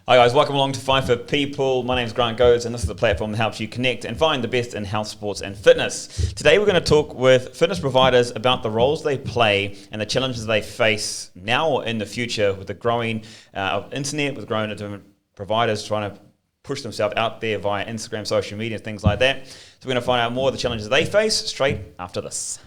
Hi guys, welcome along to Five for People. My name is Grant Goes and this is the platform that helps you connect and find the best in health, sports and fitness. Today we're going to talk with fitness providers about the roles they play and the challenges they face now or in the future with the growing internet, with growing different providers trying to push themselves out there via Instagram, social media and things like that. So we're going to find out more of the challenges they face straight after this.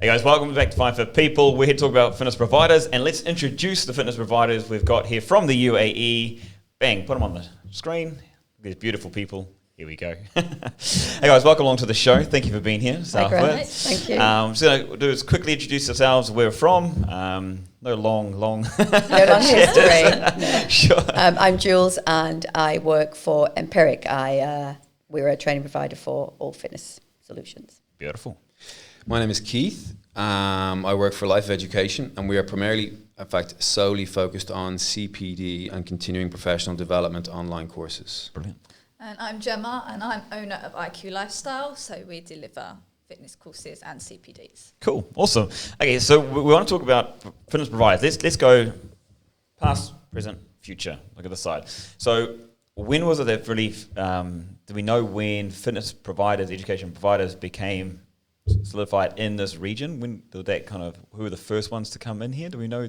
Hey guys, welcome back to Five for People. We're here to talk about fitness providers, and let's introduce the fitness providers we've got here from the UAE. Bang, put them on the screen. These beautiful people. Here we go. Hey guys, welcome along to the show. Thank you for being here. Hi, great. Thank you. So going to do is quickly introduce ourselves, where we're from. No long No long history. No. Sure. I'm Jules and I work for Empiric. We're a training provider for all fitness solutions. Beautiful. My name is Keith. I work for Life Education and we are primarily, in fact, solely focused on CPD and continuing professional development online courses. Brilliant. And I'm Gemma and I'm owner of IQ Lifestyle, so we deliver fitness courses and CPDs. Cool, awesome. Okay, so we want to talk about fitness providers. Let's go past, present, future. Look at the side. So when was it that really, do we know when fitness providers, education providers became solidified in this region? When did that who were the first ones to come in here? Do we know?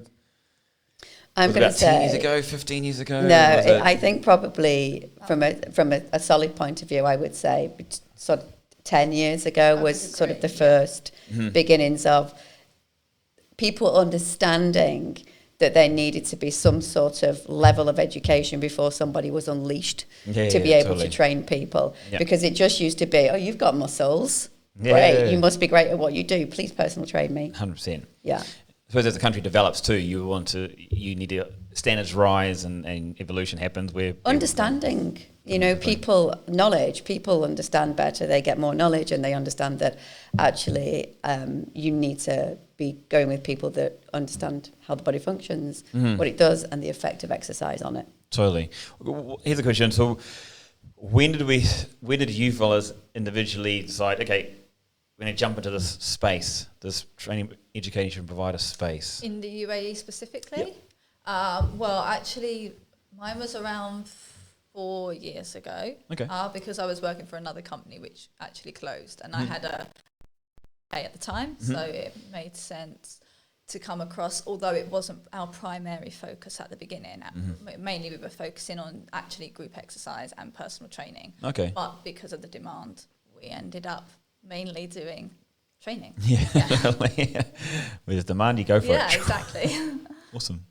I'm going to say 10 years ago, 15 years ago? No, I think probably from a solid point of view, I would say sort of 10 years ago was sort of the first beginnings of people understanding that there needed to be some sort of level of education before somebody was unleashed to be able to train people. Yeah. Because it just used to be, oh, you've got muscles. Yeah, great, you must be great at what you do. Please personal train me. 100%. Yeah. I suppose as the country develops too, you need to standards rise and evolution happens where understanding, people understand better. They get more knowledge and they understand that actually you need to be going with people that understand how the body functions, what it does, and the effect of exercise on it. Totally. Here's a question. So when did you fellas individually decide, okay, we're going to jump into this space, this training education provider space? In the UAE specifically? Yep. Well, actually, mine was around 4 years ago. Okay. Because I was working for another company which actually closed, and I had a at the time, so it made sense to come across, although it wasn't our primary focus at the beginning. Mainly we were focusing on actually group exercise and personal training. Okay. But because of the demand, we ended up mainly doing training. Yeah. With demand, you go for it. Yeah, exactly. Awesome.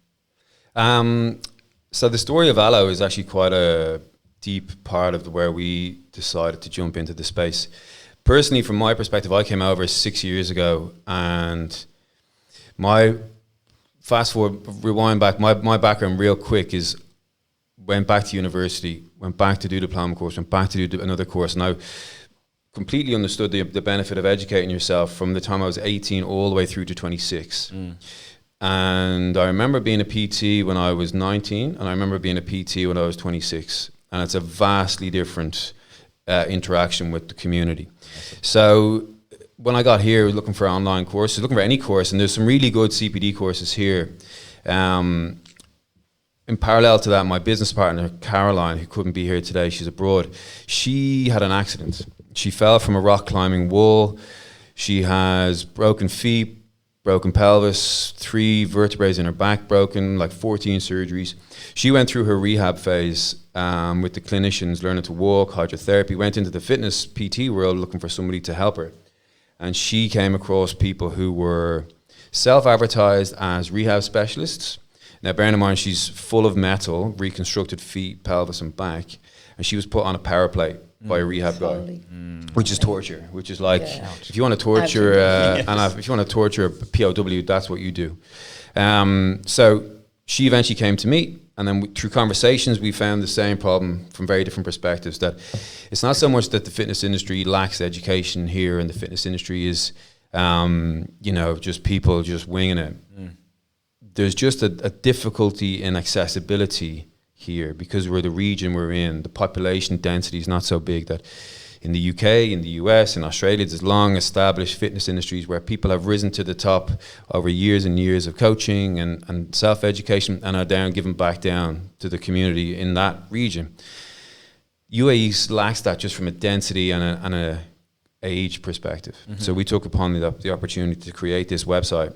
So the story of Allo is actually quite a deep part of where we decided to jump into the space. Personally, from my perspective, I came over 6 years ago, and rewind back, my background real quick is went back to university, went back to do diploma course, went back to do another course, and I completely understood the benefit of educating yourself from the time I was 18 all the way through to 26. And I remember being a PT when I was 19, and I remember being a PT when I was 26. And it's a vastly different interaction with the community. So when I got here looking for online courses, looking for any course, and there's some really good CPD courses here. In parallel to that, my business partner, Caroline, who couldn't be here today, she's abroad, she had an accident. She fell from a rock climbing wall. She has broken feet, broken pelvis, 3 vertebrae in her back broken, like 14 surgeries. She went through her rehab phase with the clinicians, learning to walk, hydrotherapy, went into the fitness PT world looking for somebody to help her. And she came across people who were self-advertised as rehab specialists. Now, bearing in mind, she's full of metal, reconstructed feet, pelvis and back, and she was put on a power plate by a rehab guy, which is torture, which is like, if you want to torture, if you want to torture a POW, that's what you do. So she eventually came to me, And then through conversations, we found the same problem from very different perspectives, that it's not so much that the fitness industry lacks education here and the fitness industry is, just people just winging it. There's just a difficulty in accessibility here because we're the region we're in. The population density is not so big that in the UK, in the US, in Australia, there's long established fitness industries where people have risen to the top over years and years of coaching and self-education and are given back down to the community in that region. UAE lacks that just from a density and a age perspective. So we took upon the opportunity to create this website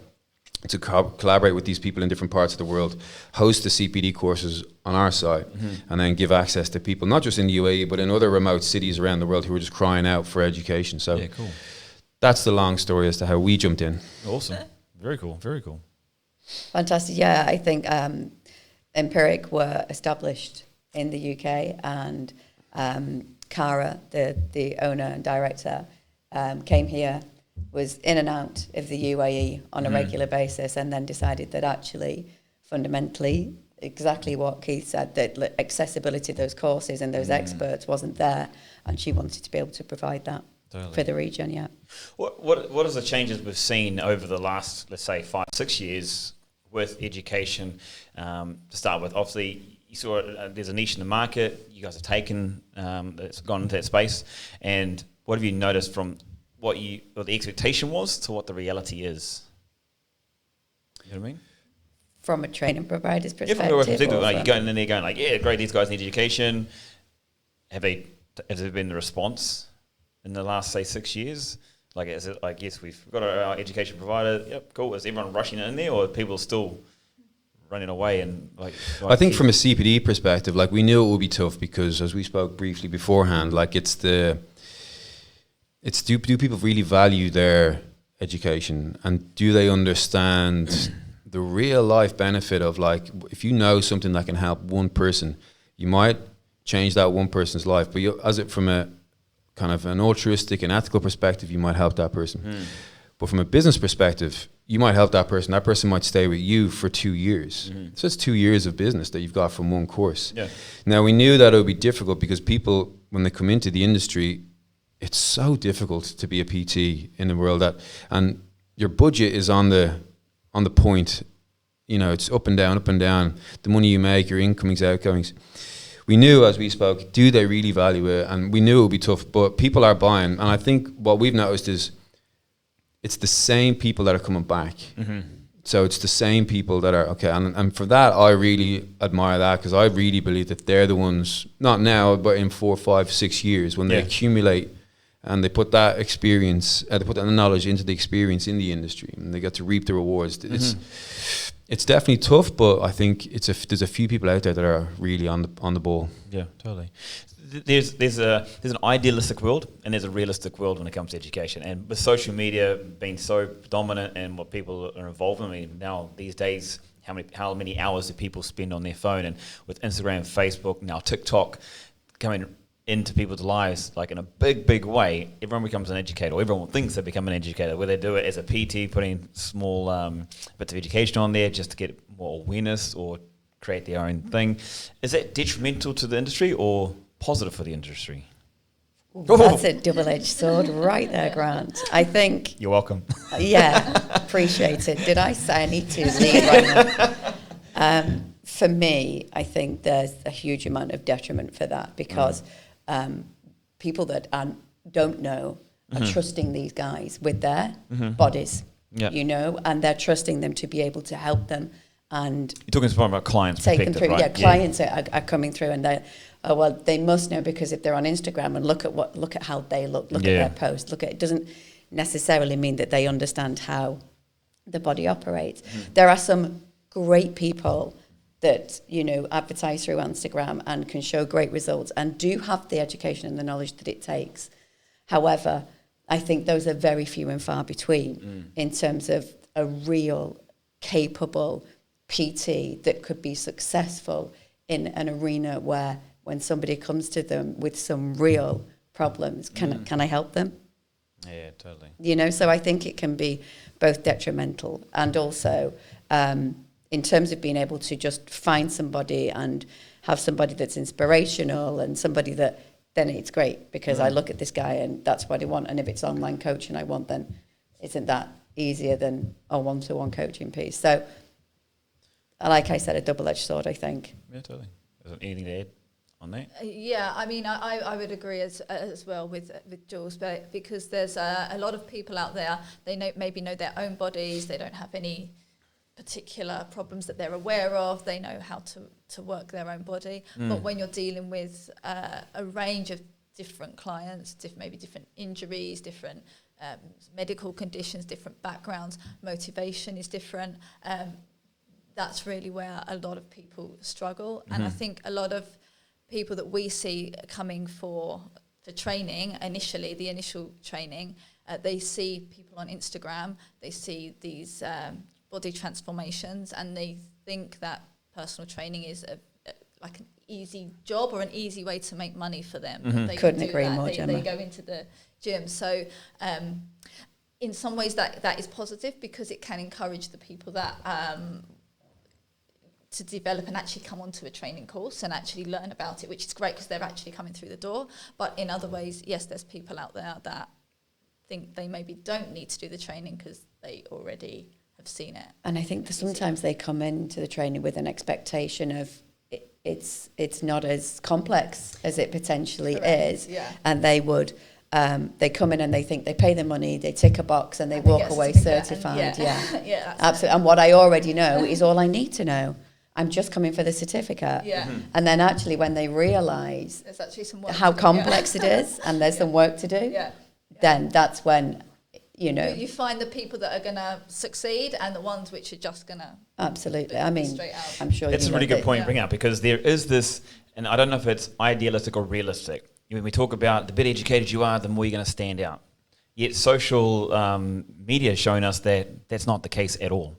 to collaborate with these people in different parts of the world, host the CPD courses on our site, and then give access to people, not just in the UAE, but in other remote cities around the world who are just crying out for education. So that's the long story as to how we jumped in. Awesome. Very cool. Very cool. Fantastic. Yeah, I think Empiric were established in the UK, and Cara, the owner and director, came here, was in and out of the UAE on a regular basis, and then decided that actually, fundamentally, exactly what Keith said, that accessibility to those courses and those experts wasn't there, and she wanted to be able to provide that for the region. Yeah. What are the changes we've seen over the last, let's say, 5-6 years with education? To start with, obviously, you saw there's a niche in the market. You guys have taken that's gone into that space, and what have you noticed from what the expectation was to what the reality is? You know what I mean? From a training provider's perspective. Yeah, from a perspective, like you're going in there going like, yeah, great, these guys need education. Has there been the response in the last, say, 6 years? Like, is it like, yes, we've got our education provider, yep, cool. Is everyone rushing in there, or are people still running away? And like, I think from a CPD perspective, like we knew it would be tough because, as we spoke briefly beforehand, like do people really value their education, and do they understand the real life benefit of, like, if you know something that can help one person, you might change that one person's life, but from a kind of an altruistic and ethical perspective, you might help that person. But from a business perspective, you might help that person might stay with you for 2 years. So it's 2 years of business that you've got from one course. Now, we knew that it would be difficult because people, when they come into the industry, it's so difficult to be a PT in the world and your budget is on the point, it's up and down, the money you make, your incomings, outgoings. We knew as we spoke, do they really value it? And we knew it would be tough, but people are buying. And I think what we've noticed is it's the same people that are coming back. So it's the same people that are, okay, and for that, I really admire that, because I really believe that they're the ones, not now, but in 4, 5, 6 years, when they accumulate and they put that experience, they put that knowledge into the experience in the industry, and they get to reap the rewards. It's definitely tough, but I think there's a few people out there that are really on the ball. Yeah, totally. There's an idealistic world and there's a realistic world when it comes to education, and with social media being so dominant and what people are involved in, I mean, now these days, how many hours do people spend on their phone? And with Instagram, Facebook, now TikTok coming into people's lives like in a big way, everyone becomes an educator, or everyone thinks they become an educator, whether they do it as a PT, putting small bits of education on there just to get more awareness or create their own thing. Is that detrimental to the industry or positive for the industry? That's a double-edged sword right there, Grant. I think... You're welcome. Yeah, appreciate it. Did I say I need to lead right now? For me, I think there's a huge amount of detriment for that, because people that don't know are trusting these guys with their bodies, and they're trusting them to be able to help them. And you're talking about clients, take them through. Right? Yeah, clients are coming through, and they must know, because if they're on Instagram and look at how they look at their posts, it doesn't necessarily mean that they understand how the body operates. There are some great people that advertise through Instagram and can show great results and do have the education and the knowledge that it takes. However, I think those are very few and far between in terms of a real capable PT that could be successful in an arena where, when somebody comes to them with some real problems, can I help them? Yeah, totally. So I think it can be both detrimental and also in terms of being able to just find somebody and have somebody that's inspirational and somebody that, then it's great, because I look at this guy and that's what I want. And if it's online coaching I want, then isn't that easier than a one-to-one coaching piece? So, like I said, a double-edged sword, I think. Yeah, totally. Is there anything to add on that? Yeah, I mean, I would agree as well with Jules, but because there's a lot of people out there, they maybe know their own bodies, they don't have any particular problems that they're aware of, they know how to work their own body. But when you're dealing with a range of different clients, maybe different injuries, different medical conditions, different backgrounds, motivation is different, that's really where a lot of people struggle. And I think a lot of people that we see coming for training, the initial training, they see people on Instagram, they see these body transformations, and they think that personal training is like an easy job or an easy way to make money for them. They Couldn't agree more, they Gemma. go into the gym. So in some ways that is positive, because it can encourage the people that to develop and actually come onto a training course and actually learn about it, which is great because they're actually coming through the door. But in other ways, yes, there's people out there that think they maybe don't need to do the training because they already have seen it. And I think that sometimes they come into the training with an expectation of it's not as complex as it potentially is. Yeah. And they would they come in and they think they pay the money, they tick a box and they And they walk get a away certificate certified. and yeah, that's absolutely. it. And what I already know is all I need to know. I'm just coming for the certificate. Yeah. And then actually when they realise There's actually some work how to do, complex it is and there's some work to do, Yeah. then that's when, you know. You find the people that are going to succeed and the ones which are just going to... Absolutely. I mean, straight out. I'm sure It's you a really know good that- point to bring up, because there is this, and I don't know if it's idealistic or realistic. When we talk about the better educated you are, the more you're going to stand out. Yet social media is showing us that that's not the case at all.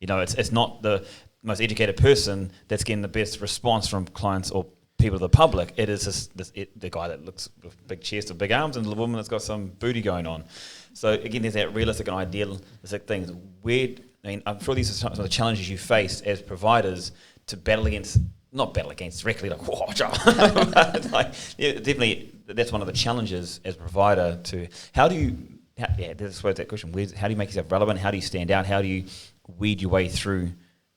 You know, it's not the most educated person that's getting the best response from clients or people of the public. It is the guy that looks with big chest or big arms, and the woman that's got some booty going on. So again, there's that realistic and idealistic things. I'm sure these are some of the challenges you face as providers to battle against. Not battle against directly, like, whoa, but like, yeah, definitely that's one of the challenges as a provider. That's why that question. How do you make yourself relevant? How do you stand out? How do you weed your way through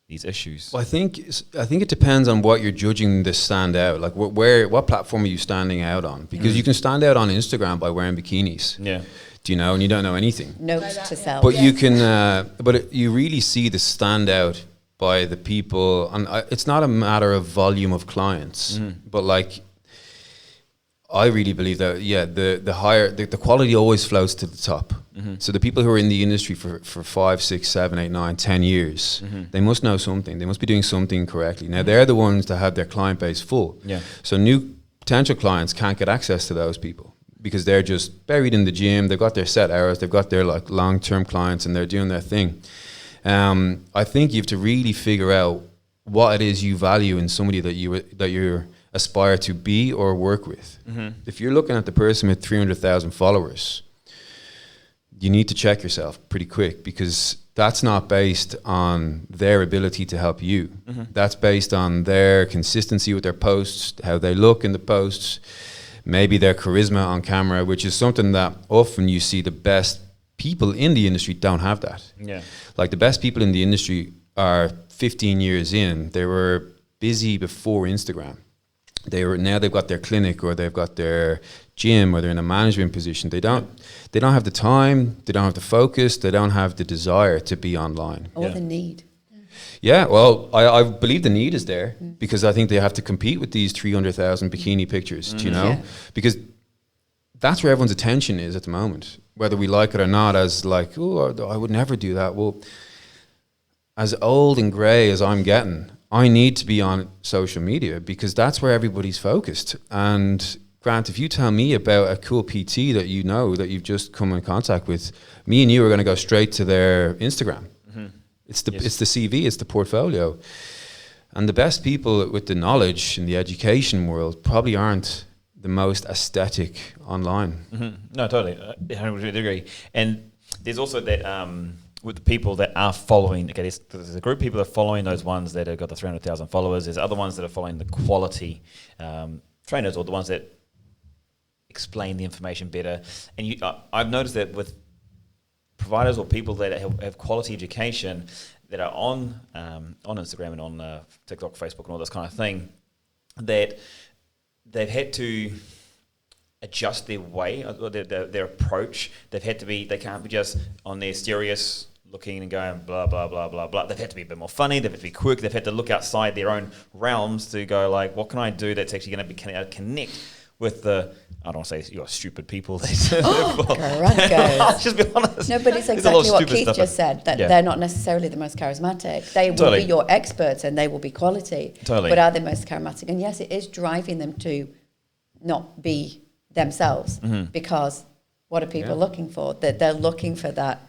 these issues? Well, I think it depends on what you're judging to stand out. Like what platform are you standing out on? Because you can stand out on Instagram by wearing bikinis. Yeah. Do you know? And you don't know anything. Notes to self. But you can. You really see the standout by the people, and it's not a matter of volume of clients, but like, I really believe that the quality always floats to the top. So the people who are in the industry for 5, 6, 7, 8, 9, 10 years, they must know something. They must be doing something correctly. Now they're the ones that have their client base full. Yeah. So new potential clients can't get access to those people because they're just buried in the gym. They've got their set hours. They've got their like long-term clients, and they're doing their thing. I think you have to really figure out what it is you value in somebody that you aspire to be or work with. If you're looking at the person with 300,000 followers, you need to check yourself pretty quick, because that's not based on their ability to help you. That's based on their consistency with their posts, how they look in the posts, maybe their charisma on camera, which is something that often you see the best people in the industry don't have that. Yeah. Like the best people in the industry are 15 years in. They were busy before Instagram. Now they've got their clinic, or they've got their gym, or they're in a management position. They don't have the time, they don't have the focus, they don't have the desire to be online. Or the need. Yeah, well, I believe the need is there, because I think they have to compete with these 300,000 bikini pictures, do you know? Yeah. Because that's where everyone's attention is at the moment, whether we like it or not, as like, oh, I would never do that. Well, as old and grey as I'm getting, I need to be on social media, because that's where everybody's focused. And Grant, if you tell me about a cool PT that you know, that you've just come in contact with, me and you are going to go straight to their Instagram. It's the CV, it's the portfolio. And the best people with the knowledge in the education world probably aren't the most aesthetic online. No, totally. I agree. And there's also that with the people that are following, okay, there's a group of people that are following those ones that have got the 300,000 followers. There's other ones that are following the quality trainers, or the ones that explain the information better. And I've noticed that with providers or people that have quality education that are on Instagram and on TikTok, Facebook, and all this kind of thing, that they've had to adjust their way, or their approach. They can't be just on their serious looking and going blah, blah, blah, blah, blah. They've had to be a bit more funny. They've had to be quick. They've had to look outside their own realms to go like, what can I do that's actually going to connect with the, I don't want to say you're stupid people. Let's just be honest. No, but it's exactly what Keith just said, that they're not necessarily the most charismatic. They will be your experts and they will be quality, but are they most charismatic? And yes, it is driving them to not be themselves, because what are people looking for? That they're looking for that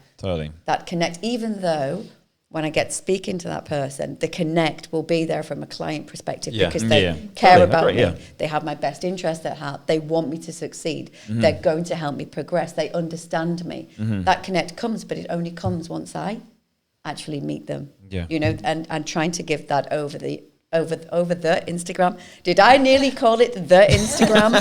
connect, even though when I get speaking to that person, the connect will be there from a client perspective, because they care about me. They have my best interest at heart. They want me to succeed. They're going to help me progress. They understand me. That connect comes, but it only comes once I actually meet them. You know, and trying to give that over the Instagram. Did I nearly call it the Instagram?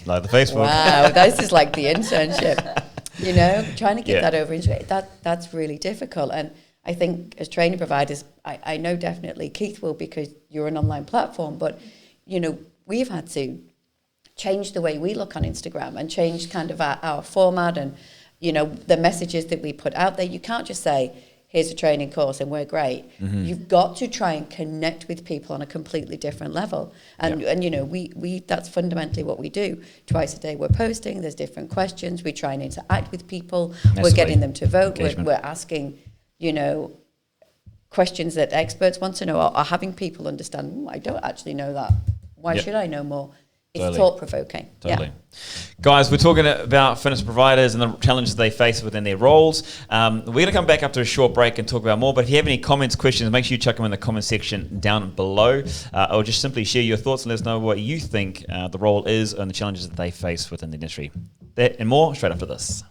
Like the Facebook. Wow, this is like the internship. You know, trying to get that over Instagram, that's really difficult. And I think as training providers, I know definitely Keith will, because you're an online platform, but, you know, we've had to change the way we look on Instagram and change kind of our format and, you know, the messages that we put out there. You can't just say, here's a training course and we're great. You've got to try and connect with people on a completely different level. And you know, we that's fundamentally what we do. Twice a day we're posting, there's different questions, we try and interact with people, we're getting them to vote, we're asking, you know, questions that experts want to know, or having people understand, I don't actually know that. Why should I know more? It's thought-provoking. Guys, we're talking about fitness providers and the challenges they face within their roles. We're going to come back after a short break and talk about more, but if you have any comments, questions, make sure you chuck them in the comment section down below, or just simply share your thoughts and let us know what you think the role is and the challenges that they face within the industry. That and more straight after this.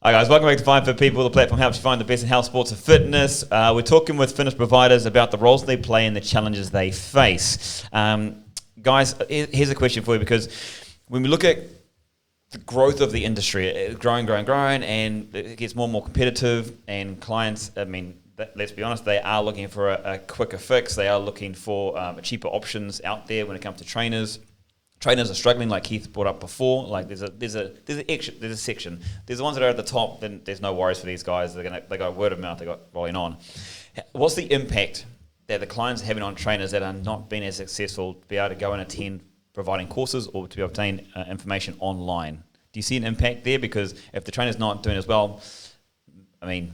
Hi guys, welcome back to Find for People, the platform helps you find the best in health, sports and fitness. We're talking with fitness providers about the roles they play and the challenges they face. Guys, here's a question for you, because when we look at the growth of the industry, it's growing, and it gets more and more competitive, and clients, I mean, let's be honest, they are looking for a quicker fix. They are looking for cheaper options out there when it comes to trainers. Trainers are struggling, like Keith brought up before. Like there's a section. There's the ones that are at the top. Then there's no worries for these guys. They got word of mouth. They got rolling on. What's the impact that the clients are having on trainers that are not being as successful to be able to go and attend providing courses or to obtain information online? Do you see an impact there? Because if the trainer's not doing as well, I mean,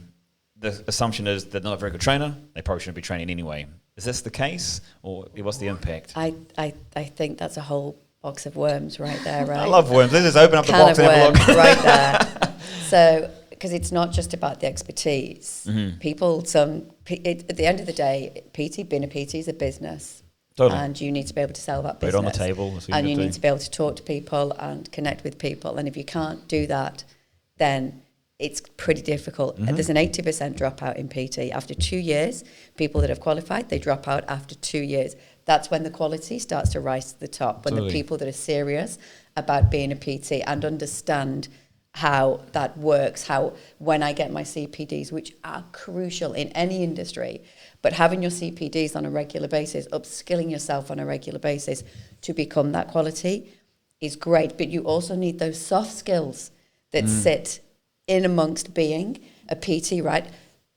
the assumption is they're not a very good trainer. They probably shouldn't be training anyway. Is this the case, or what's the impact? I think that's a whole box of worms right there, right? I love worms. Let's just open up the box and have a look. Right there. So, because it's not just about the expertise. People, at the end of the day, being a PT is a business. Totally. And you need to be able to sell that business. Put it on the table. And you need to be able to talk to people and connect with people. And if you can't do that, then it's pretty difficult. There's an 80% dropout in PT. After 2 years, people that have qualified, they drop out after 2 years. That's when the quality starts to rise to the top, when the people that are serious about being a PT and understand how that works, how when I get my CPDs, which are crucial in any industry, but having your CPDs on a regular basis, upskilling yourself on a regular basis to become that quality is great. But you also need those soft skills that sit in amongst being a PT, right?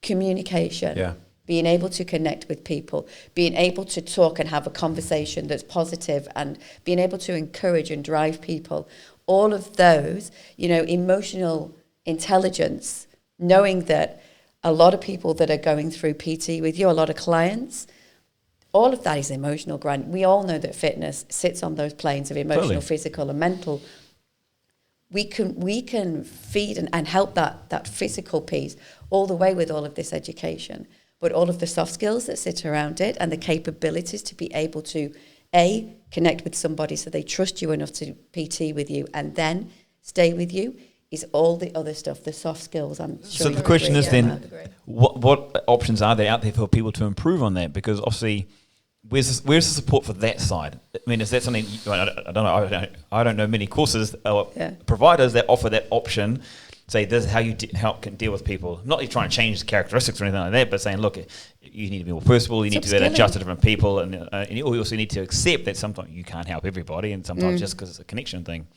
Communication, being able to connect with people, being able to talk and have a conversation that's positive, and being able to encourage and drive people. All of those, you know, emotional intelligence, knowing that a lot of people that are going through PT with you, a lot of clients, all of that is emotional, Grant. We all know that fitness sits on those planes of emotional, physical and mental. We can feed and help that physical piece all the way with all of this education, but all of the soft skills that sit around it and the capabilities to be able to, A, connect with somebody so they trust you enough to PT with you and then stay with you, is all the other stuff, the soft skills. I'm sure. So the question is then, what options are there out there for people to improve on that? Because obviously, where's the support for that side? I mean, is that something? I don't know. I don't know many courses or providers that offer that option. Say this is how you can deal with people. Not that you're trying to change characteristics or anything like that, but saying, look, you need to be more personable. You need to be able to adjust to different people, and you also need to accept that sometimes you can't help everybody, and sometimes just because it's a connection thing.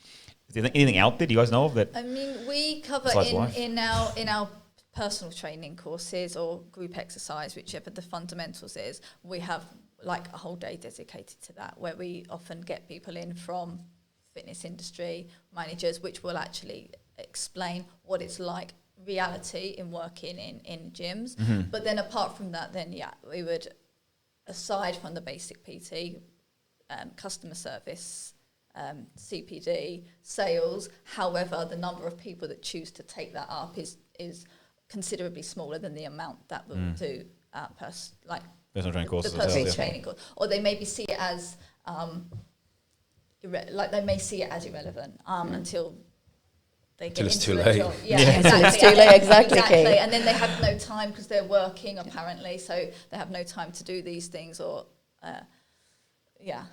Is there anything out there? Do you guys know of that? I mean, we cover in our personal training courses or group exercise, whichever the fundamentals is. We have like a whole day dedicated to that, where we often get people in from fitness industry managers, which will actually explain what it's like reality in working in gyms. But then apart from that, then we would, aside from the basic PT, customer service, CPD, sales. However, the number of people that choose to take that up is considerably smaller than the amount that will do personal training courses. The personal training course, or they maybe see it as they may see it as irrelevant until they get into too a late. job. Exactly. It's too late. Exactly. And then they have no time because they're working apparently, so they have no time to do these things or.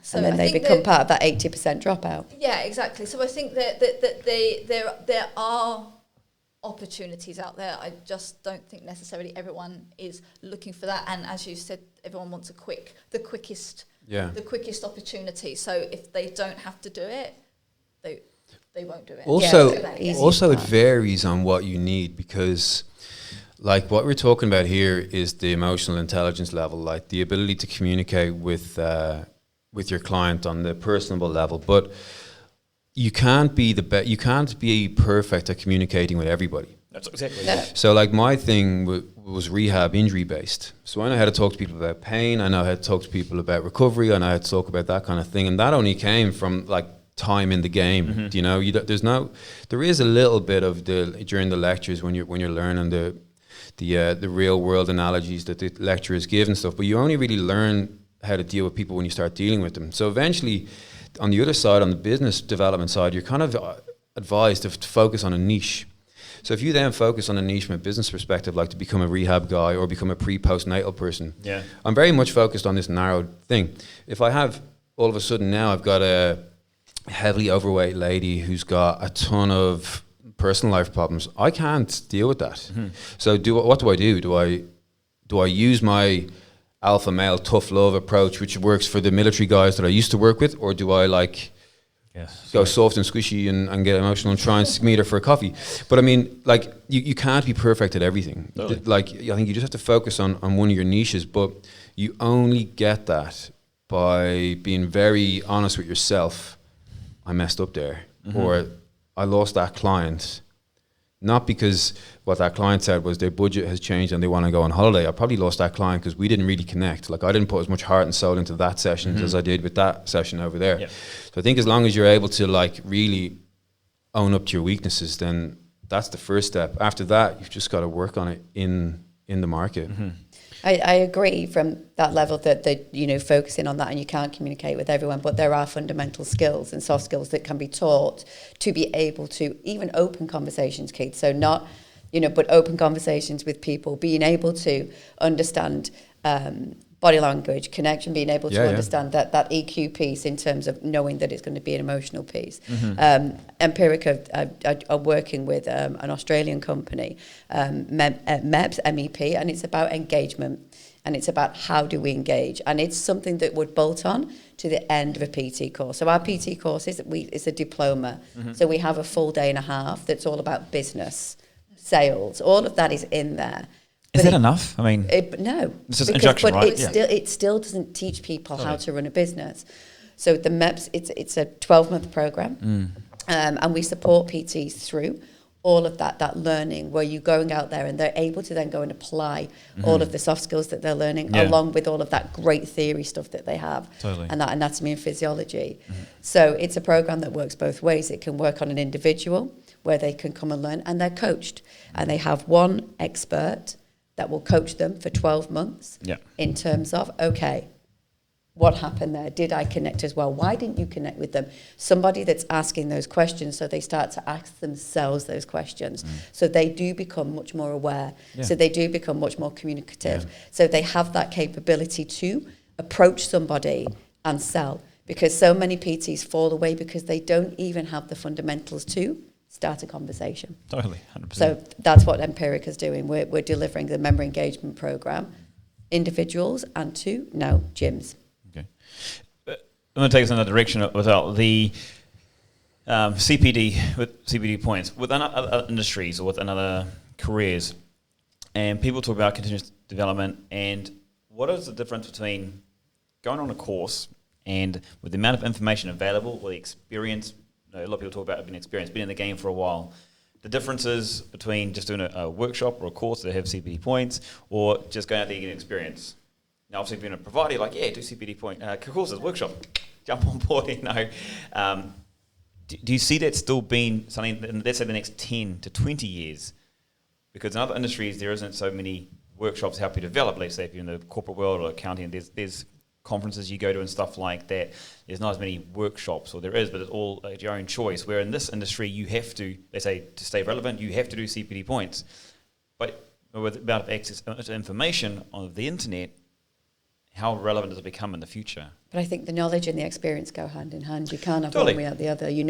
So and then they become part of that 80% dropout. Yeah, exactly. So I think that there are opportunities out there. I just don't think necessarily everyone is looking for that. And as you said, everyone wants the quickest opportunity. So if they don't have to do it, they won't do it. Also, it varies on what you need, because like what we're talking about here is the emotional intelligence level, like the ability to communicate with your client on the personable level, but you can't be you can't be perfect at communicating with everybody. That's exactly right. So like my thing was rehab injury based. So I know how to talk to people about pain. I know how to talk to people about recovery. I know how to talk about that kind of thing. And that only came from like time in the game. You know, there is a little bit of during the lectures when you're learning the real world analogies that the lecturers give and stuff, but you only really learn how to deal with people when you start dealing with them. So eventually, on the other side, on the business development side, you're kind of advised to focus on a niche. So if you then focus on a niche from a business perspective, like to become a rehab guy or become a pre-postnatal person, I'm very much focused on this narrow thing. If I have, all of a sudden now, I've got a heavily overweight lady who's got a ton of personal life problems, I can't deal with that. So what do I do? Do I use my alpha male tough love approach, which works for the military guys that I used to work with, or do I go soft and squishy and get emotional and try and meet her for a coffee? But I mean, like you can't be perfect at everything. Totally. Like I think you just have to focus on one of your niches, but you only get that by being very honest with yourself. I messed up there, or I lost that client. Not because what that client said was their budget has changed and they want to go on holiday. I probably lost that client because we didn't really connect. Like I didn't put as much heart and soul into that session as I did with that session over there. Yeah. So I think as long as you're able to like really own up to your weaknesses, then that's the first step. After that, you've just got to work on it in the market. I agree from that level that focusing on that, and you can't communicate with everyone, but there are fundamental skills and soft skills that can be taught to be able to even open conversations, Keith. So not, but open conversations with people, being able to understand body language, connection, being able to understand that EQ piece in terms of knowing that it's going to be an emotional piece. Empirica are working with an Australian company, MEPS, MEP, and it's about engagement, and it's about how do we engage, and it's something that would bolt on to the end of a PT course. So our PT course is a diploma, so we have a full day and a half that's all about business, sales, all of that is in there. Is that enough? I mean, no. This is introduction, right? It still doesn't teach people how to run a business. So the MEPS, it's a 12-month program, and we support PTs through all of that learning, where you're going out there and they're able to then go and apply all of the soft skills that they're learning, along with all of that great theory stuff that they have, and that anatomy and physiology. So it's a program that works both ways. It can work on an individual where they can come and learn, and they're coached, and they have one expert that will coach them for 12 months in terms of, okay, what happened there? Did I connect as well? Why didn't you connect with them? Somebody that's asking those questions, so they start to ask themselves those questions. So they do become much more aware. So they do become much more communicative. So they have that capability to approach somebody and sell, because so many PTs fall away because they don't even have the fundamentals to start a conversation. Totally, 100%. So that's what Empiric is doing. We're delivering the member engagement program, individuals and to now gyms. I'm going to take us in that direction without the CPD points within other industries or within other careers, and people talk about continuous development. And what is the difference between going on a course and with the amount of information available or the experience? A lot of people talk about being experienced, being in the game for a while. The differences between just doing a workshop or a course that have CPD points, or just going out there and getting experience. Now, obviously, being a provider, you're like, do CPD point courses, workshop, jump on board. Do you see that still being something in, let's say, the next 10 to 20 years? Because in other industries, there isn't so many workshops to help you develop. Let's say if you're in the corporate world or accounting, there's conferences you go to and stuff like that. There's not as many workshops, or there is, but it's all at your own choice. Where in this industry, you have to, let's say, to stay relevant, you have to do CPD points. But with about access to information on the internet, how relevant does it become in the future? But I think the knowledge and the experience go hand in hand. You can't have one without the other. You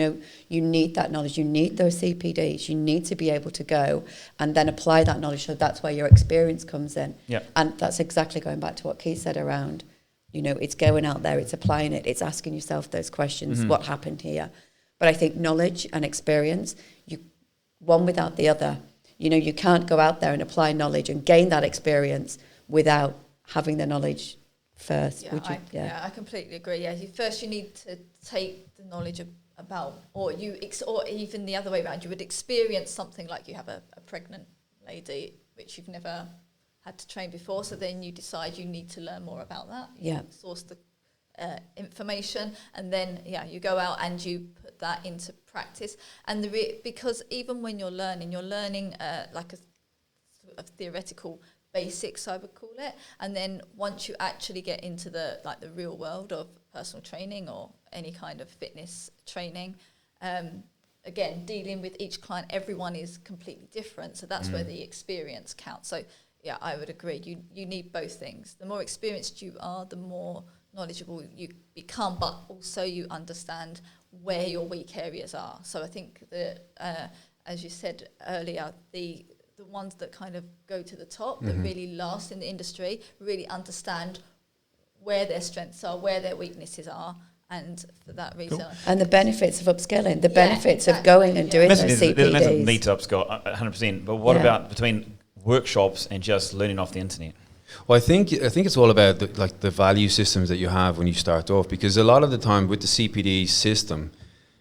need that knowledge. You need those CPDs. You need to be able to go and then apply that knowledge. So that's where your experience comes in. And that's exactly going back to what Keith said around, it's going out there, it's applying it, it's asking yourself those questions, what happened here? But I think knowledge and experience, one without the other. You can't go out there and apply knowledge and gain that experience without having the knowledge first. I completely agree. You need to take the knowledge about, or even the other way around, you would experience something like you have a pregnant lady which you've never had to train before, so then you decide you need to learn more about that. Source the information, and then you go out and you put that into practice. And because even when you're learning like a sort of theoretical basics, I would call it, and then once you actually get into the real world of personal training or any kind of fitness training, again, dealing with each client, everyone is completely different, so that's where the experience counts. So I would agree, you need both things. The more experienced you are, the more knowledgeable you become, but also you understand where your weak areas are. So I think that as you said earlier, the ones that kind of go to the top, that really last in the industry, really understand where their strengths are, where their weaknesses are, and for that reason. Cool. And the benefits of upskilling, the benefits of going and doing those CPDs. There's a need to upskill, 100%. But what about between workshops and just learning off the internet? Well, I think it's all about the value systems that you have when you start off, because a lot of the time with the CPD system,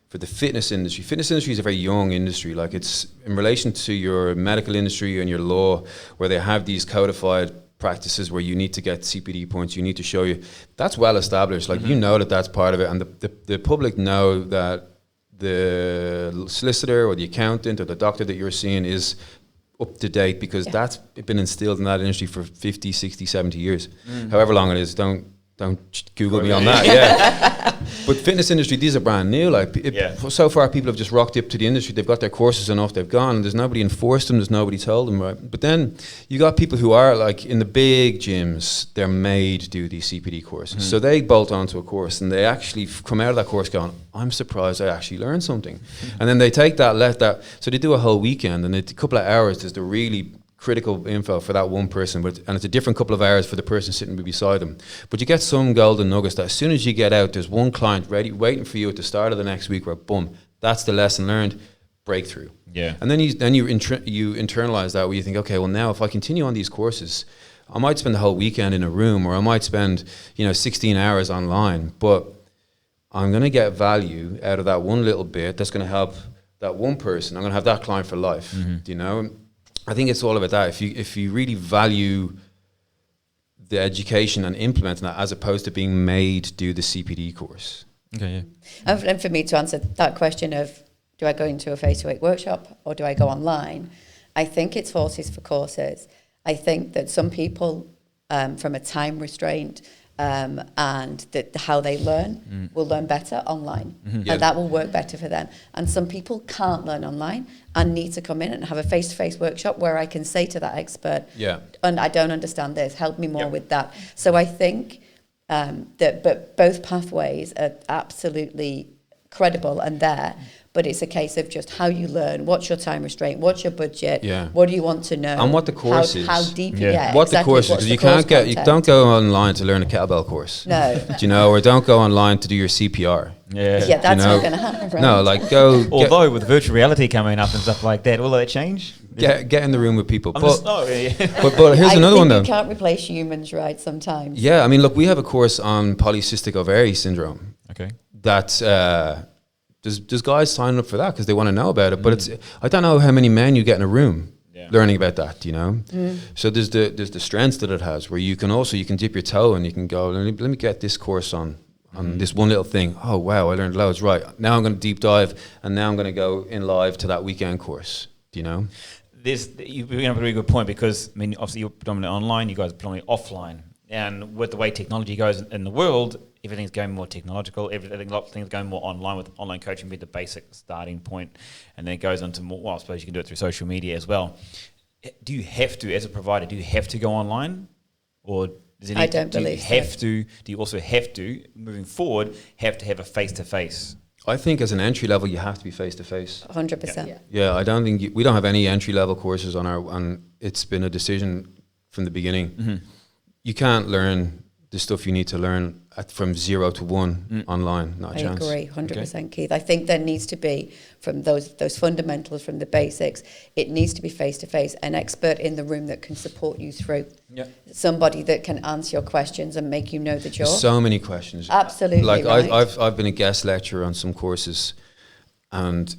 for the fitness industry is a very young industry. Like, it's in relation to your medical industry and your law, where they have these codified practices where you need to get CPD points, you need to show you. That's well established. Like, that's part of it. And the public know that the solicitor or the accountant or the doctor that you're seeing is up to date, because that's been instilled in that industry for 50, 60, 70 years. However long it is, don't Google me on that. But fitness industry, these are brand new. So far, people have just rocked up to the industry. They've got their courses and off they've gone. And there's nobody enforced them. There's nobody told them, right? But then you got people who are like in the big gyms. They're made to do these CPD courses. So they bolt onto a course and they actually come out of that course going, I'm surprised I actually learned something. And then they take that, so they do a whole weekend, and a couple of hours. There's the really critical info for that one person, and it's a different couple of hours for the person sitting beside them. But you get some golden nuggets that as soon as you get out, there's one client ready, waiting for you at the start of the next week, where boom, that's the lesson learned, breakthrough. And then you internalize that, where you think, okay, well, now if I continue on these courses, I might spend the whole weekend in a room, or I might spend 16 hours online, but I'm going to get value out of that one little bit that's going to help that one person, I'm going to have that client for life. Do you know? I think it's all about that. If you really value the education and implementing that, as opposed to being made do the CPD course. Okay, yeah. And for me to answer that question of, do I go into a face-to-face workshop or do I go online? I think it's horses for courses. I think that some people, from a time restraint and how they learn, will learn better online. Yeah. And that will work better for them. And some people can't learn online and need to come in and have a face-to-face workshop where I can say to that expert, and I don't understand this, help me more with that. So I think but both pathways are absolutely credible and there, but it's a case of just how you learn, what's your time restraint, what's your budget, what do you want to know, and what the course is, how deep what the course is, because you don't go online to learn a kettlebell course. No. Do you know, or don't go online to do your CPR. Yeah, that's not going to happen. Right? No, like go. Although with virtual reality coming up and stuff like that, will that change? Get in the room with people. But but here's another one though. You can't replace humans, right? Sometimes. Yeah, I mean, look, we have a course on polycystic ovary syndrome. Okay. That there's guys signing up for that because they want to know about it. But it's, I don't know how many men you get in a room learning about that. You know. So there's the strengths that it has, where you can dip your toe and you can go. Let me get this course on this one little thing. Oh wow, I learned loads. Right, now I'm going to deep dive, and now I'm going to go in live to that weekend course. Do you know? You bring up a really good point, because I mean, obviously you're predominantly online, you guys are predominantly offline, and with the way technology goes in the world, everything's going more technological. A lot of things going more online, with online coaching being the basic starting point, and then it goes into more. Well, I suppose you can do it through social media as well. Do you have to, as a provider, do you have to go online, or does it? I don't believe so. Do you also have to, moving forward, have to have a face-to-face? I think as an entry level, you have to be face to face. 100%. Yeah, I don't think we don't have any entry level courses on our. And it's been a decision from the beginning. You can't learn the stuff you need to learn from 0 to 1 online. Not a chance. I agree, 100%, Keith. I think there needs to be, from those fundamentals, from the basics, it needs to be face to face. An expert in the room that can support you through. Somebody that can answer your questions and make you know the job. There's so many questions. Absolutely. Like right. I've been a guest lecturer on some courses, and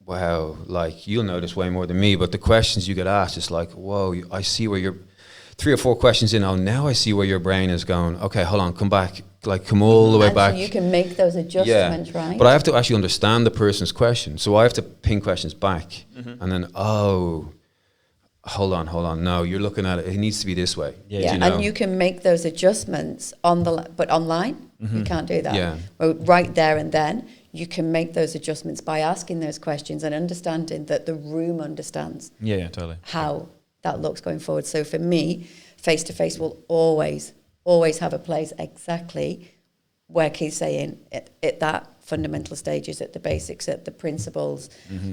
wow, like you'll know this way more than me, but the questions you get asked is like, whoa, I see where you're 3 or 4 questions in. Oh, now I see where your brain is going. Okay, hold on, come back. Like, come all the way back. So you can make those adjustments, right? But I have to actually understand the person's question. So I have to ping questions back. And then, hold on. No, you're looking at it. It needs to be this way. Yeah, you know? and you can make those adjustments but online, you can't do that. Yeah. Well, right there and then, you can make those adjustments by asking those questions and understanding that the room understands Totally. how that looks going forward. So for me, face-to-face will always have a place exactly where Keith's saying at that fundamental stages, at the basics, at the principles,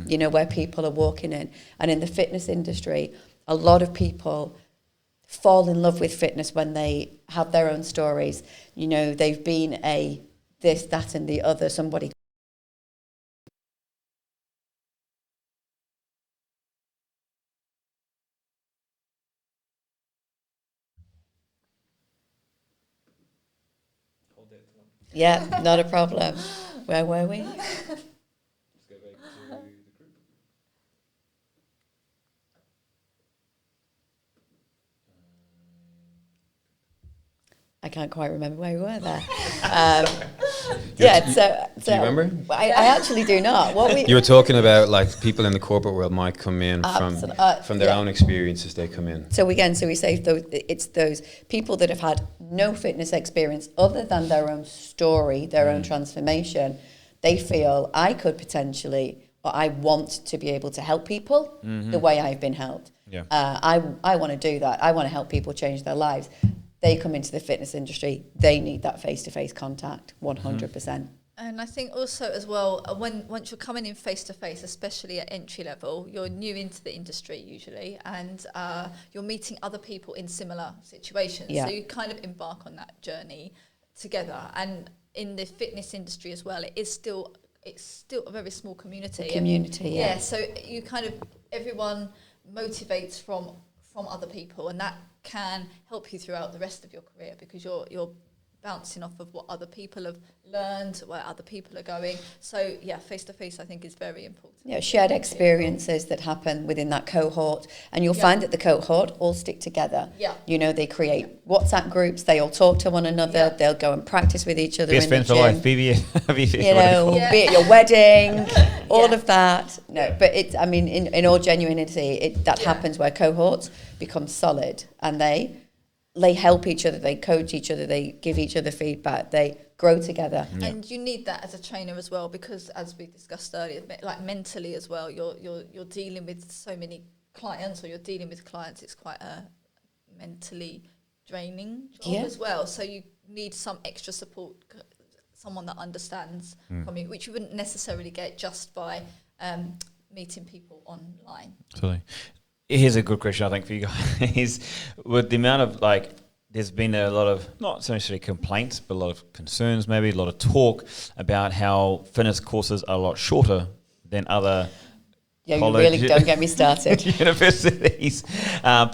you know, where people are walking in. And in the fitness industry, a lot of people fall in love with fitness when they have their own stories. You know, they've been a this, that, and the other. Somebody Yeah, not a problem. Where were we? I can't quite remember where we were there. Do you remember? I actually do not. You were talking about like people in the corporate world might come in from their own experiences. They come in. So we say it's those people that have had no fitness experience other than their own story, their own transformation. They feel I could potentially, or I want to be able to help people the way I've been helped. Yeah. I want to do that. I want to help people change their lives. They come into the fitness industry, they need that face-to-face contact, 100%. And I think also as well, once you're coming in face-to-face, especially at entry level, you're new into the industry usually, and you're meeting other people in similar situations. Yeah. So you kind of embark on that journey together. And in the fitness industry as well, it's still a very small community. Yeah. So you kind of, everyone motivates from other people, and that can help you throughout the rest of your career, because you're bouncing off of what other people have learned, where other people are going. So yeah, face-to-face I think is very important. Yeah, shared experiences that happen within that cohort, and you'll find that the cohort all stick together. Yeah. You know, they create WhatsApp groups, they all talk to one another, they'll go and practice with each other Best in the friends for gym. life, BB. You know, be at your wedding, all of that. No, but it's, I mean, in all genuinity, that happens where cohorts become solid, and they help each other, they coach each other, they give each other feedback, they grow together. Yeah. And you need that as a trainer as well, because as we discussed earlier, like mentally as well, you're dealing with so many clients, or you're dealing with clients, it's quite a mentally draining job as well. So you need some extra support, someone that understands from you, which you wouldn't necessarily get just by meeting people online. Totally. Here's a good question, I think, for you guys. With the amount of, like, there's been a lot of, not so necessarily complaints, but a lot of concerns, maybe a lot of talk about how fitness courses are a lot shorter than other you really don't get me started. universities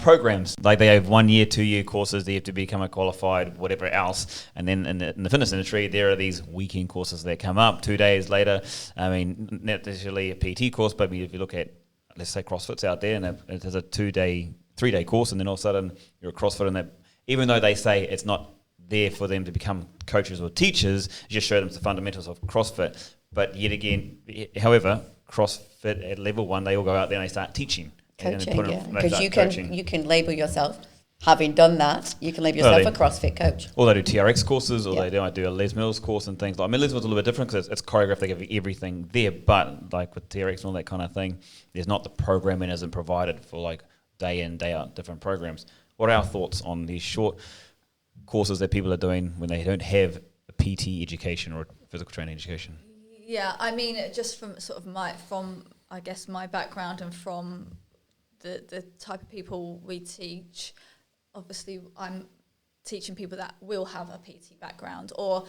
programs. Like, they have 1 year, 2 year courses, they have to become a qualified whatever else, and then in the fitness industry there are these weekend courses that come up 2 days later. I mean, not necessarily a PT course, but if you look at, let's say, CrossFit's out there, and it has a 3-day course, and then all of a sudden you're a CrossFit, and that, even though they say it's not there for them to become coaches or teachers, just show them the fundamentals of CrossFit. But yet again, however, CrossFit at level 1, they all go out there and they start teaching. Coaching, because you can label yourself, having done that, you can label yourself a CrossFit coach. Or they do TRX courses, or they might do a Les Mills course and things like. I mean, Les Mills is a little bit different because it's choreographed. They give you everything there, but like with TRX and all that kind of thing, there's not the programming isn't provided for like day in, day out different programs. What are our thoughts on these short courses that people are doing when they don't have a PT education or physical training education? Yeah, I mean, just from sort of my background and from the type of people we teach, obviously I'm teaching people that will have a PT background, or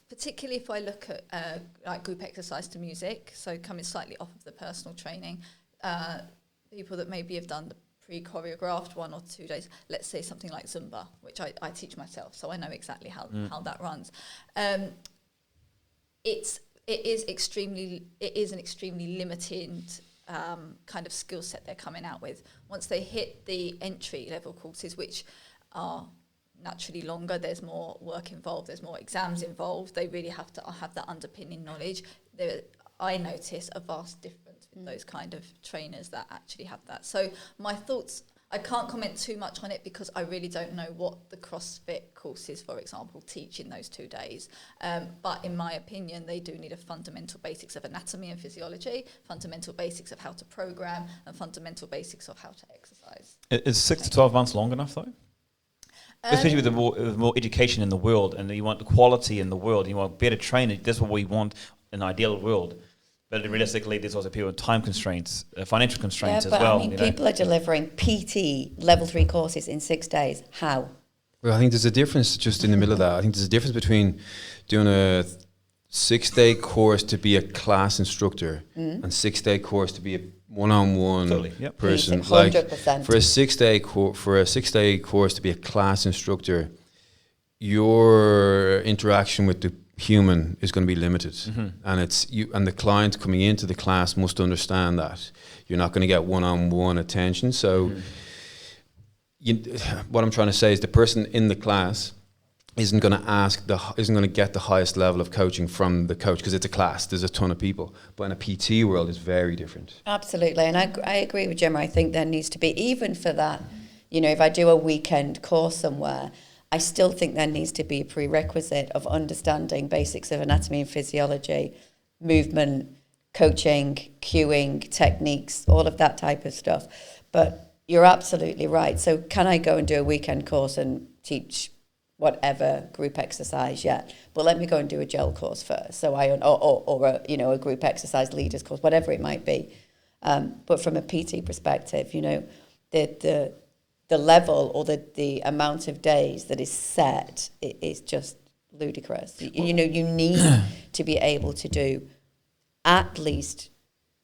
particularly if I look at like group exercise to music, so coming slightly off of the personal training, people that maybe have done the pre-choreographed 1 or 2 days, let's say something like Zumba, which I teach myself, so I know exactly how that runs. It is an extremely limited kind of skill set they're coming out with. Once they hit the entry level courses, which are naturally longer, there's more work involved, there's more exams involved, they really have to have that underpinning knowledge. I notice a vast difference with those kind of trainers that actually have that. So my thoughts, I can't comment too much on it because I really don't know what the CrossFit courses, for example, teach in those 2 days. But in my opinion, they do need a fundamental basics of anatomy and physiology, fundamental basics of how to program, and fundamental basics of how to exercise. Is 6 to 12 months long enough, though? Especially with the more education in the world, and you want the quality in the world, you want better training. That's what we want in an ideal world. But realistically, there's also people with time constraints, financial constraints as well. I mean, people are delivering PT level 3 courses in 6 days. How? Well, I think there's a difference just in the middle of that. I think there's a difference between doing a 6-day course to be a class instructor and 6-day course to be a one-on-one person. 100%. Like for a 6-day course to be a class instructor, your interaction with the human is going to be limited, and it's you and the client coming into the class must understand that you're not going to get one-on-one attention. So what I'm trying to say is the person in the class isn't going to get the highest level of coaching from the coach, because it's a class, there's a ton of people. But in a PT world, it's very different. Absolutely, and I agree with Gemma. I think there needs to be, even for that, if I do a weekend course somewhere, I still think there needs to be a prerequisite of understanding basics of anatomy and physiology, movement, coaching, cueing, techniques, all of that type of stuff. But you're absolutely right. So can I go and do a weekend course and teach whatever group exercise? Yeah. But let me go and do a gel course first. So a group exercise leaders course, whatever it might be. But from a PT perspective, the level or the amount of days that is set is just ludicrous. You need to be able to do at least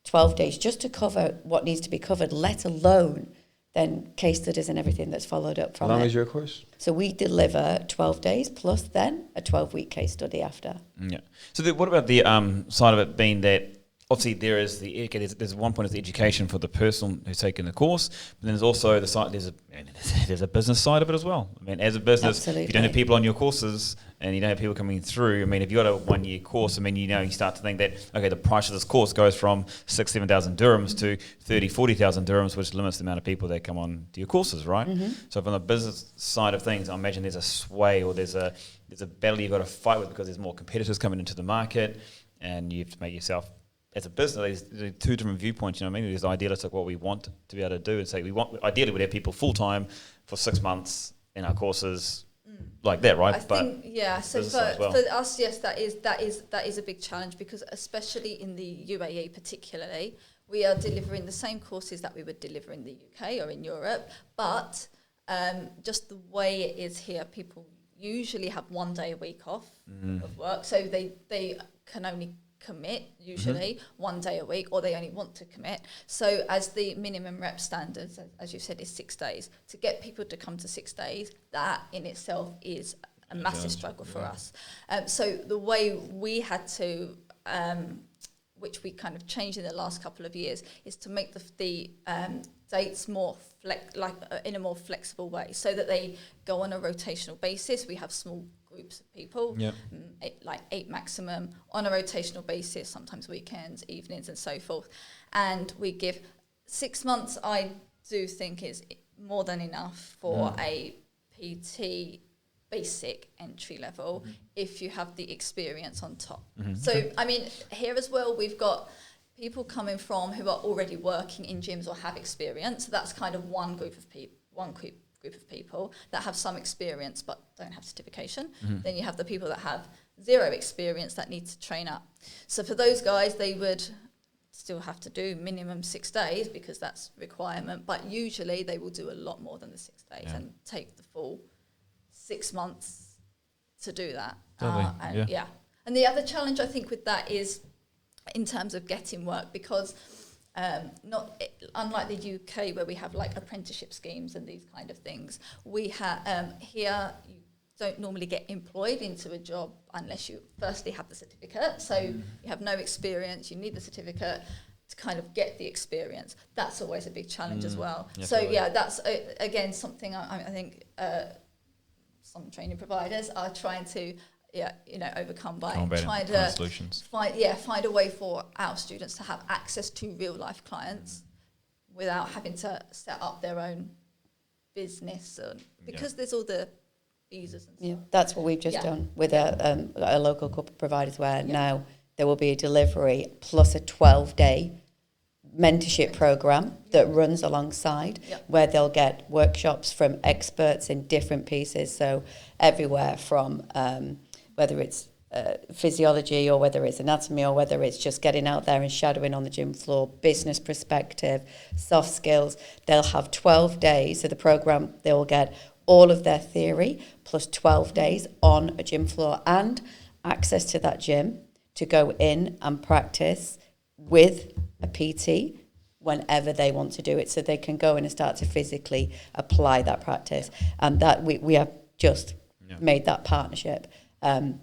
12 days just to cover what needs to be covered, let alone then case studies and everything that's followed up How from long it. is your course? So we deliver 12 days plus then a 12-week case study after. Yeah. So what about the side of it being that obviously there's one point is the education for the person who's taking the course, but then there's also the side there's a business side of it as well. I mean, as a business, Absolutely. if you don't have people on your courses and you don't have people coming through, I mean, if you got a 1 year course, I mean, you start to think that okay, the price of this course goes from 7,000 dirhams to 40,000 dirhams, which limits the amount of people that come on to your courses, right? Mm-hmm. So from the business side of things, I imagine there's a sway or there's a battle you've got to fight with because there's more competitors coming into the market, and you have to make yourself. As a business, there's two different viewpoints. You know what I mean? There's idealistic what we want to be able to do, and say ideally we'd have people full time for 6 months in our courses, like that, right? I think So for us, yes, that is a big challenge because especially in the UAE, particularly, we are delivering the same courses that we would deliver in the UK or in Europe, but just the way it is here, people usually have 1 day a week off of work, so they can only commit usually 1 day a week, or they only want to commit. So as the minimum rep standards, as you said, is 6 days. To get people to come to 6 days, that in itself is a massive struggle for us. So the way we had to, which we kind of changed in the last couple of years, is to make the dates more in a more flexible way, so that they go on a rotational basis. We have small groups of people, eight maximum, on a rotational basis, sometimes weekends, evenings, and so forth. And we give 6 months, I do think is more than enough for a PT basic entry level if you have the experience on top. So, I mean, here as well, we've got people coming from who are already working in gyms or have experience. So that's kind of one group of people that have some experience but don't have certification. Then you have the people that have zero experience that need to train up. So for those guys, they would still have to do minimum 6 days because that's requirement, but usually they will do a lot more than the 6 days and take the full 6 months to do that. And the other challenge I think with that is in terms of getting work, because unlike the UK where we have like apprenticeship schemes and these kind of things, we have here you don't normally get employed into a job unless you firstly have the certificate. So you have no experience, you need the certificate to kind of get the experience. That's always a big challenge as well. That's again something I think some training providers are trying to overcome by trying to find a way for our students to have access to real life clients without having to set up their own business, because there's all the visas and stuff. That's what we've just done with a local couple of providers, where now there will be a delivery plus a 12-day mentorship program that runs alongside, where they'll get workshops from experts in different pieces, so everywhere from whether it's physiology or whether it's anatomy or whether it's just getting out there and shadowing on the gym floor, business perspective, soft skills. They'll have 12 days. So the program, they'll get all of their theory plus 12 days on a gym floor and access to that gym to go in and practice with a PT whenever they want to do it. So they can go in and start to physically apply that practice. And that we have just made that partnership. And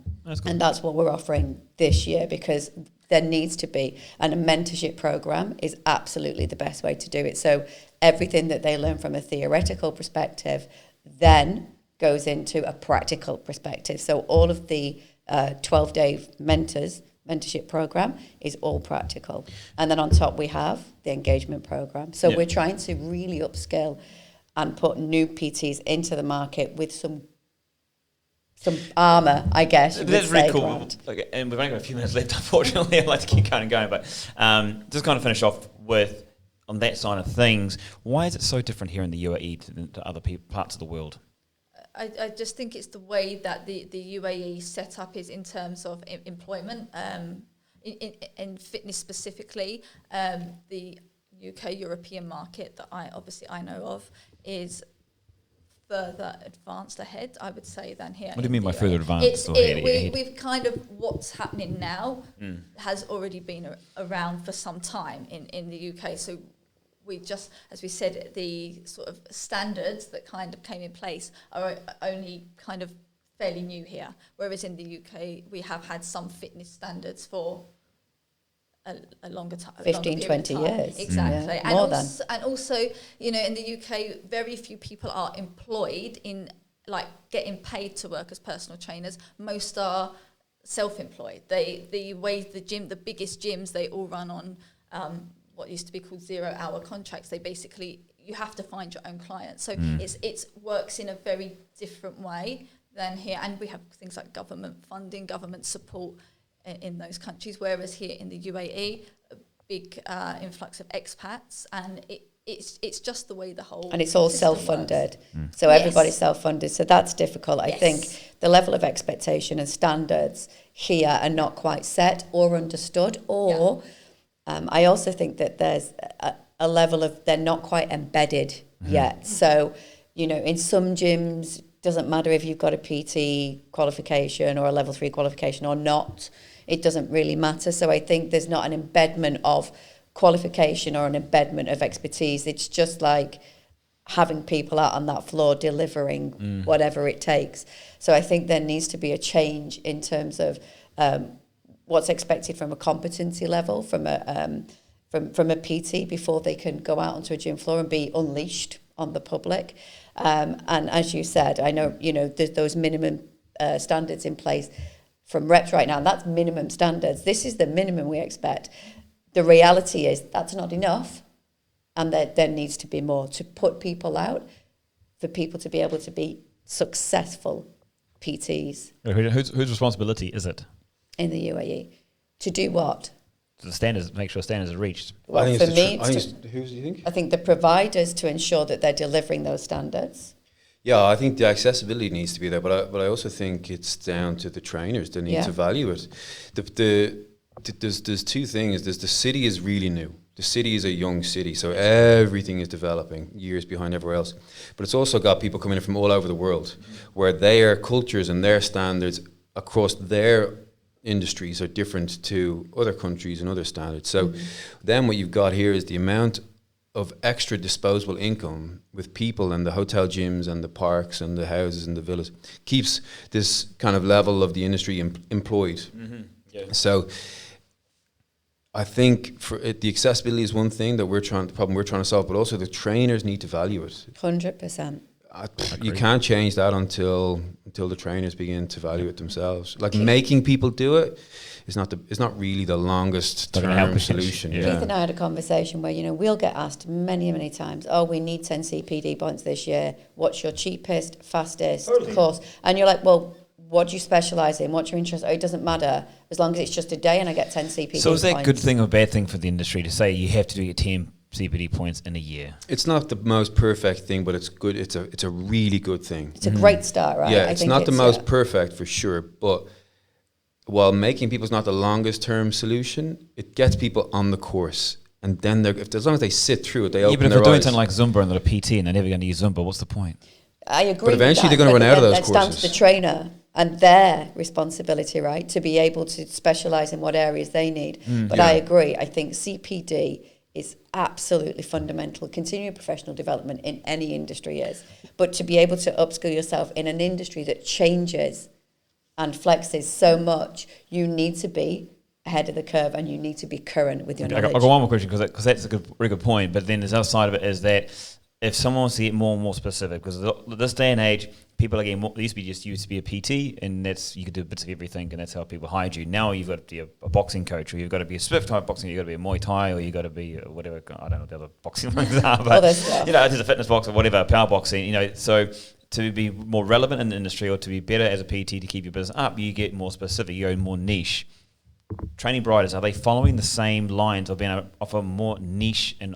that's what we're offering this year, because there needs to be, and a mentorship program is absolutely the best way to do it. So everything that they learn from a theoretical perspective then goes into a practical perspective. So all of the 12-day mentorship program is all practical. And then on top we have the engagement program. So we're trying to really upskill and put new PTs into the market with some armour, I guess. That's really cool. Okay, and we've only got a few minutes left, unfortunately. I'd like to keep going, but just kind of finish off with, on that side of things, why is it so different here in the UAE to other parts of the world? I just think it's the way that the UAE set up is in terms of employment. In fitness specifically, the UK European market that I know of is further advanced ahead, I would say, than here. What do you mean by further advanced? We've kind of, what's happening now has already been around for some time in the UK. So we just, as we said, the sort of standards that kind of came in place are only kind of fairly new here. Whereas in the UK, we have had some fitness standards for a longer time. 15, 20 years. Exactly. Yeah, And, more and also, you know, in the UK, very few people are employed in, like, getting paid to work as personal trainers. Most are self-employed. The biggest gyms, they all run on what used to be called 0-hour contracts. They basically, you have to find your own clients. So it works in a very different way than here. And we have things like government funding, government support in those countries. Whereas here in the UAE, a big influx of expats, and it's just the way the whole and it's all system self-funded. works. So everybody's self-funded. So that's difficult. I Yes. think the level of expectation and standards here are not quite set or understood, or I also think that there's a level of they're not quite embedded yet. So, you know, in some gyms, doesn't matter if you've got a PT qualification or a level 3 qualification or not. It doesn't really matter. So I think there's not an embedment of qualification or an embedment of expertise. It's just like having people out on that floor delivering whatever it takes. So I think there needs to be a change in terms of what's expected from a competency level, from a PT before they can go out onto a gym floor and be unleashed on the public. And as you said, I know, you know, there's those minimum standards in place from reps right now, and that's minimum standards. This is the minimum we expect. The reality is that's not enough, and there needs to be more to put people out, for people to be able to be successful PTs. Whose responsibility is it? In the UAE. To do what? The standards, make sure standards are reached. Well, I think for it's me, who do you think? I think the providers to ensure that they're delivering those standards. Yeah, I think the accessibility needs to be there, but I also think it's down to the trainers. They need to value it. There's two things. The city is really new. The city is a young city, so everything is developing years behind everywhere else. But it's also got people coming in from all over the world, where their cultures and their standards across their industries are different to other countries and other standards. So then what you've got here is the amount of extra disposable income with people and the hotel gyms and the parks and the houses and the villas keeps this kind of level of the industry employed. So I think for it, the accessibility is one thing that the problem we're trying to solve, but also the trainers need to value it. 100%. You can't change that until the trainers begin to value it themselves. Like making people do it is not really the longest term solution. Keith and I had a conversation where, you know, we'll get asked many times, oh, we need 10 CPD points this year. What's your cheapest, fastest course? And you're like, well, what do you specialise in? What's your interest? Oh, it doesn't matter as long as it's just a day and I get 10 CPD points. So is that a good thing or bad thing for the industry to say you have to do your 10 CPD points in a year? It's not the most perfect thing, but it's good. It's a really good thing. It's a great start, right? Yeah, it's not the most perfect for sure, but while making people's not the longest term solution, it gets people on the course. And then as long as they sit through it, they open their eyes. But if they're doing something like Zumba and they're a PT and they're never going to use Zumba, what's the point? I agree. But eventually they're going to run out of those courses. That's down to the trainer and their responsibility, right? To be able to specialise in what areas they need. But I agree. I think CPD is absolutely fundamental. Continuing professional development in any industry is. But to be able to upskill yourself in an industry that changes and flexes so much, you need to be ahead of the curve and you need to be current with your knowledge. I've got one more question because that's a really good point. But then the other side of it is that if someone wants to get more and more specific, because this day and age, people are getting more. It used to be a PT, and you could do bits of everything, and that's how people hired you. Now you've got to be a boxing coach, or you've got to be a Swift type boxing, you've got to be a Muay Thai, or you've got to be whatever. I don't know what the other boxing ones are, but you know, there's a fitness box or whatever, power boxing. You know, so to be more relevant in the industry or to be better as a PT to keep your business up, you get more specific, you go more niche. Training providers, are they following the same lines of being able to offer more niche and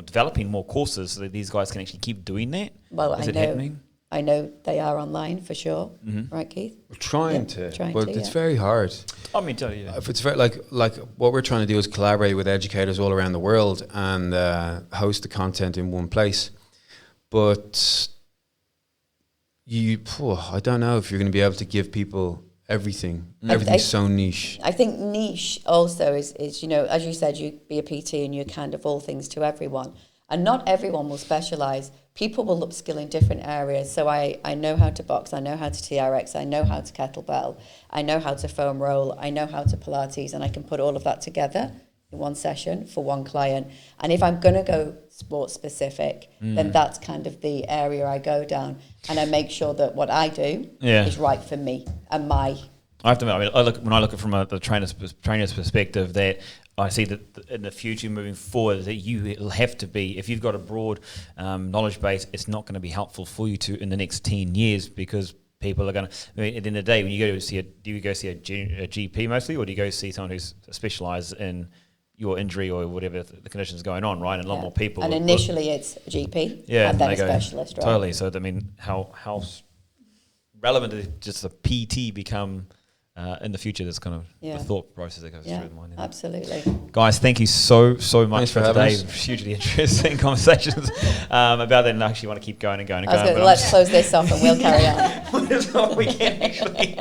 developing more courses so that these guys can actually keep doing that? Well, Is it happening? I know they are online for sure, right, Keith? We're trying to, but it's very hard. I mean, if it's very like what we're trying to do is collaborate with educators all around the world and host the content in one place. But I don't know if you're going to be able to give people everything. Everything's so niche. I think niche also is, you know, as you said, you be a PT and you're kind of all things to everyone. And not everyone will specialise. People will upskill in different areas. So I know how to box, I know how to TRX, I know how to kettlebell, I know how to foam roll, I know how to Pilates, and I can put all of that together in one session for one client. And if I'm going to go sports specific, then that's kind of the area I go down. And I make sure that what I do is right for me and my... I have to admit, when I look at it from the trainer's perspective, that I see that in the future moving forward, that you have to be, if you've got a broad knowledge base, it's not going to be helpful for you in the next 10 years, because people are going to, I mean, at the end of the day, when you go to see do you go see a GP mostly, or do you go see someone who's specialised in your injury or whatever the condition's going on, right? And a lot more people. And initially it's a GP and then a specialist, right? Totally. So, I mean, how relevant did just a PT become in the future? That's kind of the thought process that goes through the mind. Absolutely. Guys, thank you so much for today. us. Hugely interesting conversations about that, and I actually want to keep going and going and going. Let's close this off and we'll carry on. That's all we can actually.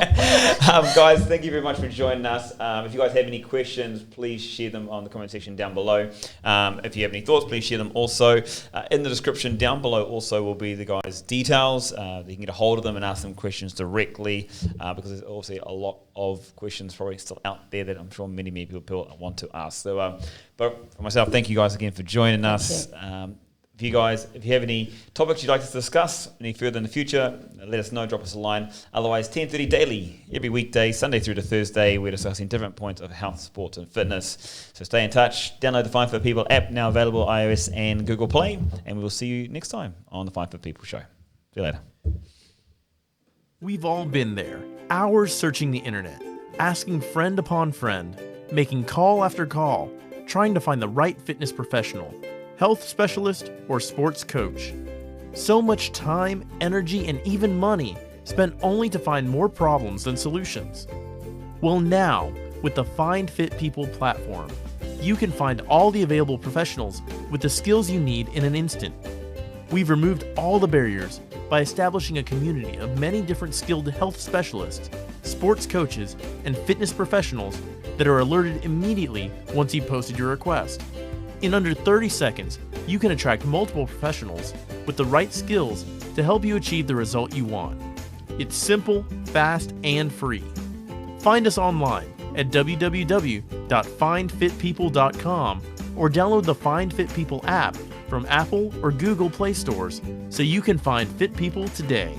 Guys, thank you very much for joining us. If you guys have any questions, please share them on the comment section down below. If you have any thoughts, please share them also. In the description down below also will be the guys' details. You can get a hold of them and ask them questions directly, because there's obviously a lot of questions probably still out there that I'm sure many people want to ask. So, but for myself, thank you guys again for joining us. If you have any topics you'd like us to discuss any further in the future, let us know, drop us a line. Otherwise, 10:30 daily, every weekday, Sunday through to Thursday, we're discussing different points of health, sports and fitness. So stay in touch. Download the Fine for People app, now available iOS and Google Play, and we will see you next time on the Fine for People show. See you later. We've all been there, hours searching the internet, asking friend upon friend, making call after call, trying to find the right fitness professional, health specialist, or sports coach. So much time, energy, and even money spent only to find more problems than solutions. Well, now, with the Find Fit People platform, you can find all the available professionals with the skills you need in an instant. We've removed all the barriers by establishing a community of many different skilled health specialists, sports coaches, and fitness professionals that are alerted immediately once you posted your request. In under 30 seconds, you can attract multiple professionals with the right skills to help you achieve the result you want. It's simple, fast, and free. Find us online at www.findfitpeople.com or download the Find Fit People app from Apple or Google Play stores so you can find fit people today.